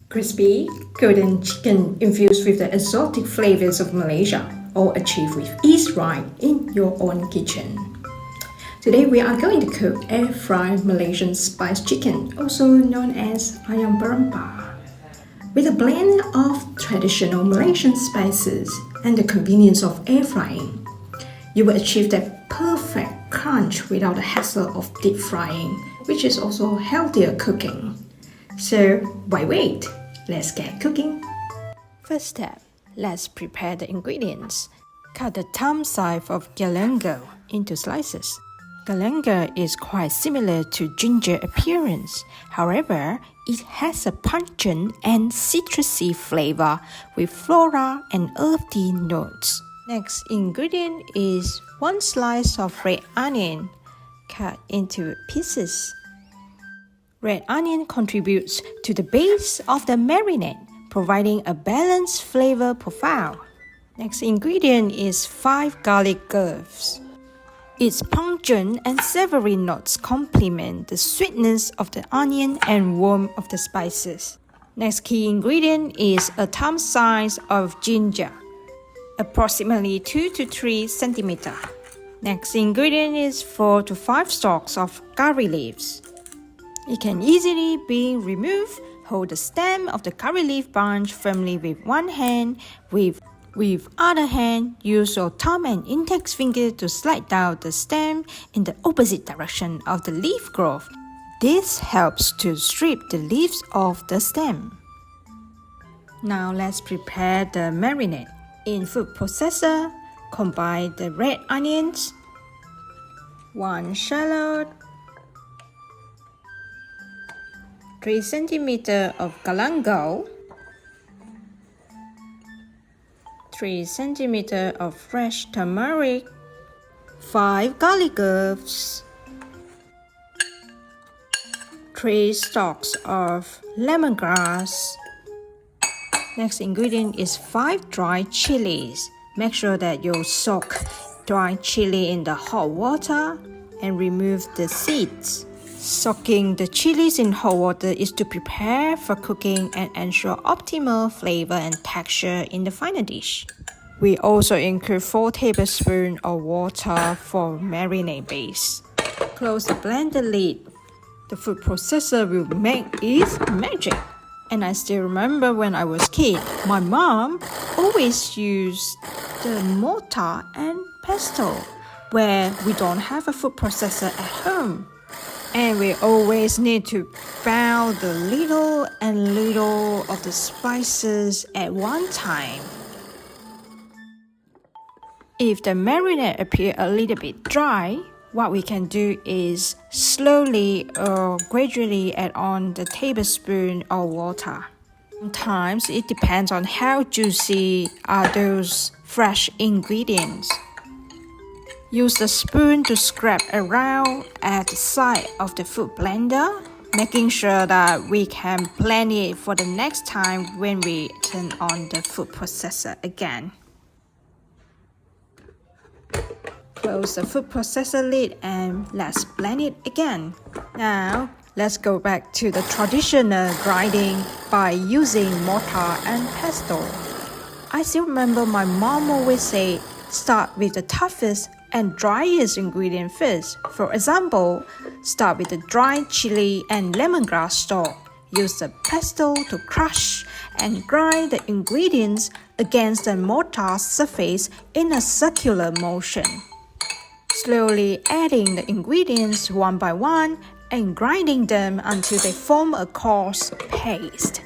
Crispy, golden chicken infused with the exotic flavors of Malaysia, all achieved with ease right in your own kitchen. Today we are going to cook air-fried Malaysian spice chicken, also known as Ayam Berempah. With a blend of traditional Malaysian spices and the convenience of air frying, you will achieve that perfect crunch without the hassle of deep frying, which is also healthier cooking. So why wait? Let's get cooking. First step, let's prepare the ingredients. Cut the thumb size of galangal into slices. Galangal is quite similar to ginger appearance. However, it has a pungent and citrusy flavor with floral and earthy notes. Next ingredient is 1 slice of red onion cut into pieces. Red onion contributes to the base of the marinade, providing a balanced flavor profile. Next ingredient is 5 garlic cloves. Its pungent and savory notes complement the sweetness of the onion and warmth of the spices. Next key ingredient is a thumb size of ginger, approximately 2 to 3 centimeters. Next ingredient is 4 to 5 stalks of curry leaves. It can easily be removed. Hold the stem of the curry leaf bunch firmly with one hand. With other hand, use your thumb and index finger to slide down the stem in the opposite direction of the leaf growth. This helps to strip the leaves off the stem. Now let's prepare the marinade. In food processor, combine the red onions, 1 shallot, 3 cm of galangal, 3 cm of fresh turmeric, 5 garlic cloves, 3 stalks of lemongrass. Next ingredient is 5 dry chilies. Make sure that you soak dry chili in the hot water and remove the seeds. Soaking the chilies in hot water is to prepare for cooking and ensure optimal flavor and texture in the final dish. We also include 4 tablespoons of water for marinade base. Close the blender lid. The food processor will make its magic. And I still remember when I was a kid, my mom always used the mortar and pestle where we don't have a food processor at home. And we always need to pound the little and little of the spices at one time. If the marinade appears a little bit dry, what we can do is slowly or gradually add on the tablespoon of water. Sometimes it depends on how juicy are those fresh ingredients. Use the spoon to scrape around at the side of the food blender, making sure that we can blend it for the next time when we turn on the food processor again. Close the food processor lid and let's blend it again. Now, let's go back to the traditional grinding by using mortar and pestle. I still remember my mom always say, start with the toughest and driest ingredient first. For example, start with the dry chili and lemongrass stalk. Use the pestle to crush and grind the ingredients against the mortar surface in a circular motion. Slowly adding the ingredients one by one and grinding them until they form a coarse paste.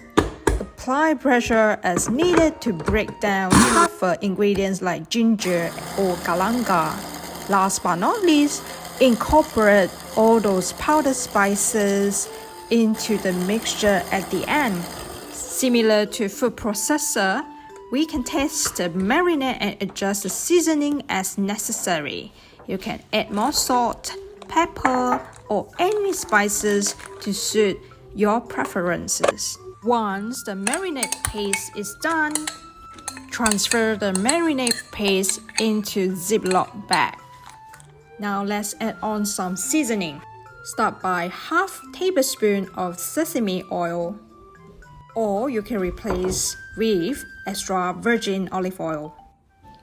Apply pressure as needed to break down tougher ingredients like ginger or galangal. Last but not least, incorporate all those powdered spices into the mixture at the end. Similar to food processor, we can test the marinade and adjust the seasoning as necessary. You can add more salt, pepper, or any spices to suit your preferences. Once the marinade paste is done, transfer the marinade paste into Ziploc bag. Now let's add on some seasoning. Start by half tablespoon of sesame oil, or you can replace with extra virgin olive oil.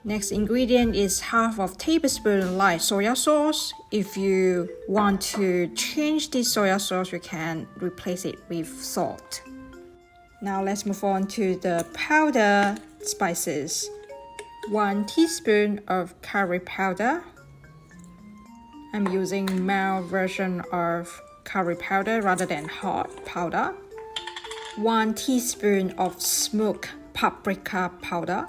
Next ingredient is half of tablespoon light soya sauce. If you want to change this soya sauce, you can replace it with salt. Now let's move on to the powder spices. 1 teaspoon of curry powder. I'm using mild version of curry powder rather than hot powder. 1 teaspoon of smoked paprika powder.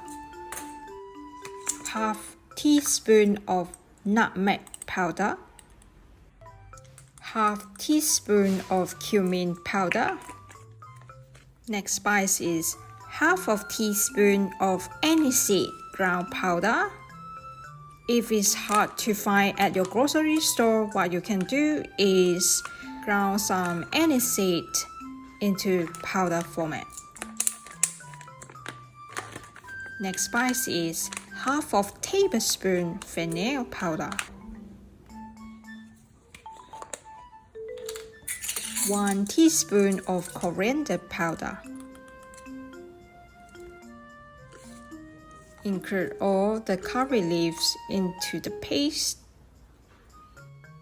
Half teaspoon of nutmeg powder. Half teaspoon of cumin powder. Next spice is half of teaspoon of aniseed ground powder. If it's hard to find at your grocery store, what you can do is ground some aniseed into powder format. Next spice is half of tablespoon fennel powder. 1 teaspoon of coriander powder. Include all the curry leaves into the paste.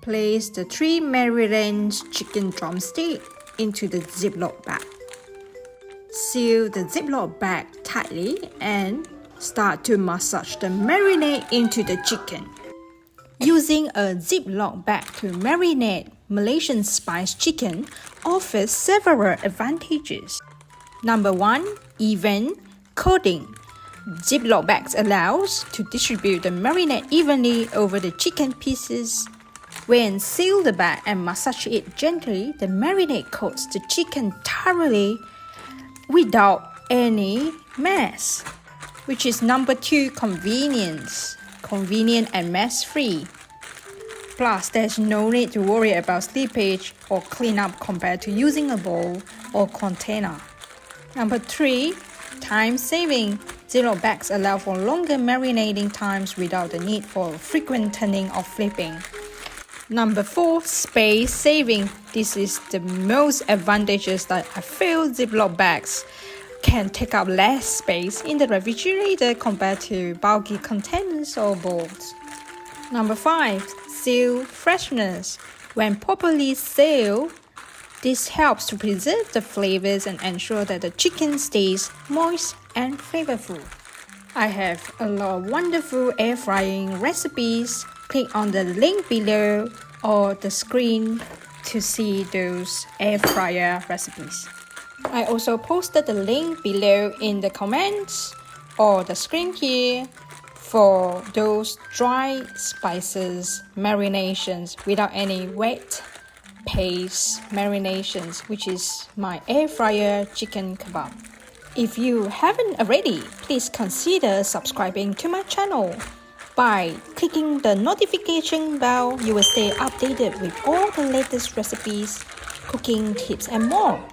Place the 3 Merrylands chicken drumstick into the Ziploc bag. Seal the Ziploc bag tightly and start to massage the marinade into the chicken. Using a Ziploc bag to marinate Malaysian spice chicken offers several advantages. Number 1, even coating. Ziploc bags allows to distribute the marinade evenly over the chicken pieces. When seal the bag and massage it gently, the marinade coats the chicken thoroughly without any mess. Which is number 2, convenience. Convenient and mess-free. Plus, there's no need to worry about slippage or cleanup compared to using a bowl or container. Number 3, time saving. Ziploc bags allow for longer marinating times without the need for frequent turning or flipping. Number 4, space saving. This is the most advantageous that I feel Ziploc bags can take up less space in the refrigerator compared to bulky containers or bowls. Number 5, seal freshness. When properly sealed, this helps to preserve the flavors and ensure that the chicken stays moist and flavorful. I have a lot of wonderful air frying recipes. Click on the link below or the screen to see those air fryer recipes. I also posted the link below in the comments or the screen here for those dry spices marinations without any wet paste marinations, which is my air fryer chicken kebab. If you haven't already, please consider subscribing to my channel. By clicking the notification bell, you will stay updated with all the latest recipes, cooking tips and more.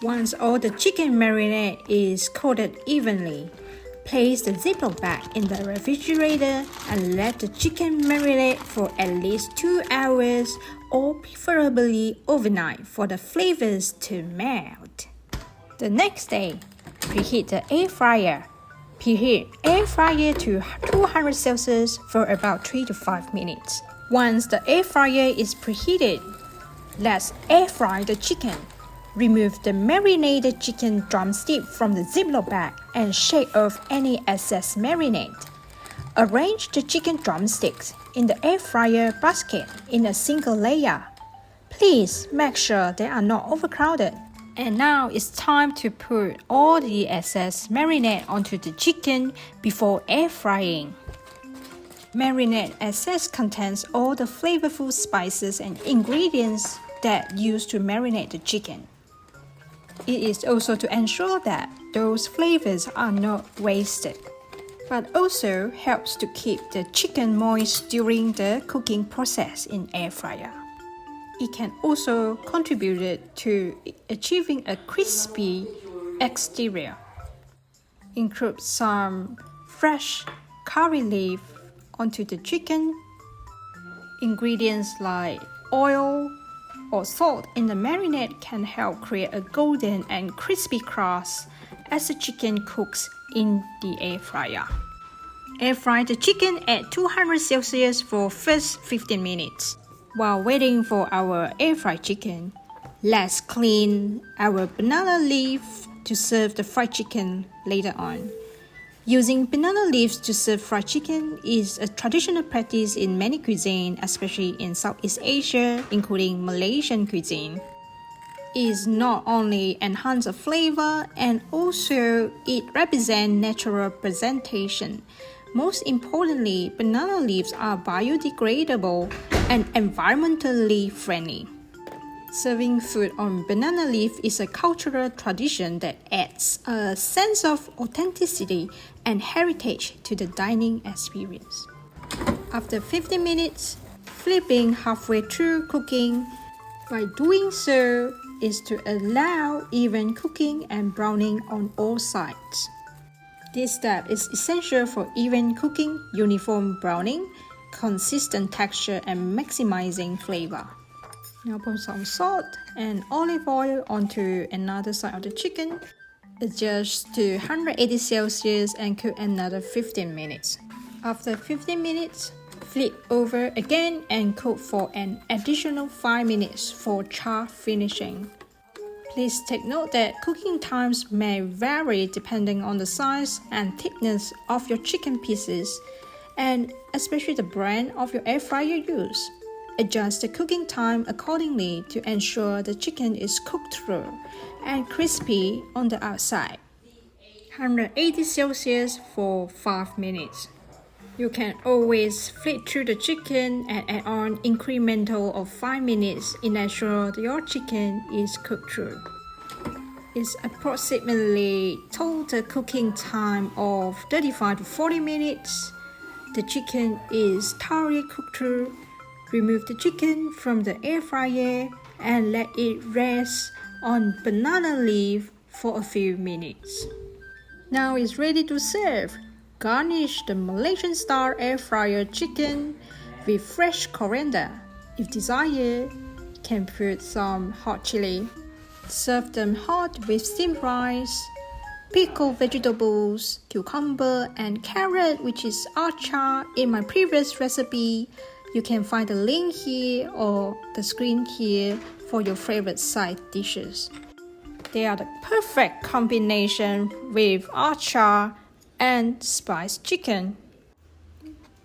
Once all the chicken marinade is coated evenly, place the Ziploc bag in the refrigerator and let the chicken marinate for at least 2 hours or preferably overnight for the flavors to melt. The next day, preheat the air fryer. Preheat air fryer to 200 Celsius for about 3 to 5 minutes. Once the air fryer is preheated, let's air fry the chicken. Remove the marinated chicken drumstick from the Ziploc bag and shake off any excess marinade. Arrange the chicken drumsticks in the air fryer basket in a single layer. Please make sure they are not overcrowded. And now it's time to put all the excess marinade onto the chicken before air frying. Marinade excess contains all the flavorful spices and ingredients that used to marinate the chicken. It is also to ensure that those flavors are not wasted, but also helps to keep the chicken moist during the cooking process in air fryer. It can also contribute to achieving a crispy exterior. Include some fresh curry leaf onto the chicken. Ingredients like oil, or salt in the marinade can help create a golden and crispy crust as the chicken cooks in the air fryer. Air fry the chicken at 200 Celsius for first 15 minutes. While waiting for our air fried chicken, let's clean our banana leaf to serve the fried chicken later on. Using banana leaves to serve fried chicken is a traditional practice in many cuisine, especially in Southeast Asia, including Malaysian cuisine. It not only enhances the flavor and also it represents natural presentation. Most importantly, banana leaves are biodegradable and environmentally friendly. Serving food on banana leaf is a cultural tradition that adds a sense of authenticity and heritage to the dining experience. After 15 minutes, flipping halfway through cooking. By doing so is to allow even cooking and browning on all sides. This step is essential for even cooking, uniform browning, consistent texture, and maximizing flavor. Now put some salt and olive oil onto another side of the chicken. Adjust to 180 Celsius and cook another 15 minutes. After 15 minutes, flip over again and cook for an additional 5 minutes for char finishing. Please take note that cooking times may vary depending on the size and thickness of your chicken pieces and especially the brand of your air fryer use. Adjust the cooking time accordingly to ensure the chicken is cooked through and crispy on the outside. 180 Celsius for 5 minutes. You can always flip through the chicken and add on incremental of 5 minutes to ensure your chicken is cooked through. It's approximately total cooking time of 35 to 40 minutes. The chicken is thoroughly cooked through. Remove the chicken from the air fryer and let it rest on banana leaf for a few minutes. Now it's ready to serve. Garnish the Malaysian style air fryer chicken with fresh coriander. If desired, you can put some hot chilli. Serve them hot with steamed rice, pickled vegetables, cucumber and carrot, which is achar in my previous recipe. You can find the link here or the screen here for your favorite side dishes. They are the perfect combination with achar and spiced chicken.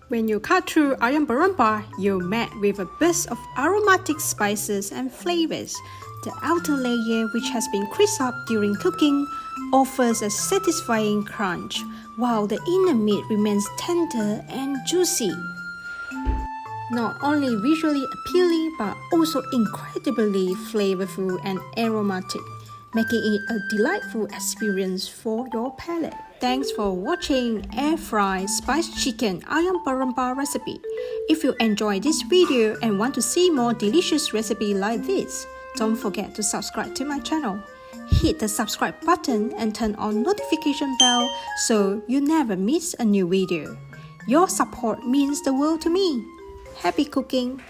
When you cut through Ayam Berempah, you're met with a burst of aromatic spices and flavors. The outer layer, which has been crisped up during cooking, offers a satisfying crunch, while the inner meat remains tender and juicy. Not only visually appealing but also incredibly flavorful and aromatic, making it a delightful experience for your palate. Thanks for watching Air Fry Spiced Chicken Ayam Berempah recipe. If you enjoyed this video and want to see more delicious recipes like this, don't forget to subscribe to my channel. Hit the subscribe button and turn on notification bell so you never miss a new video. Your support means the world to me. Happy cooking!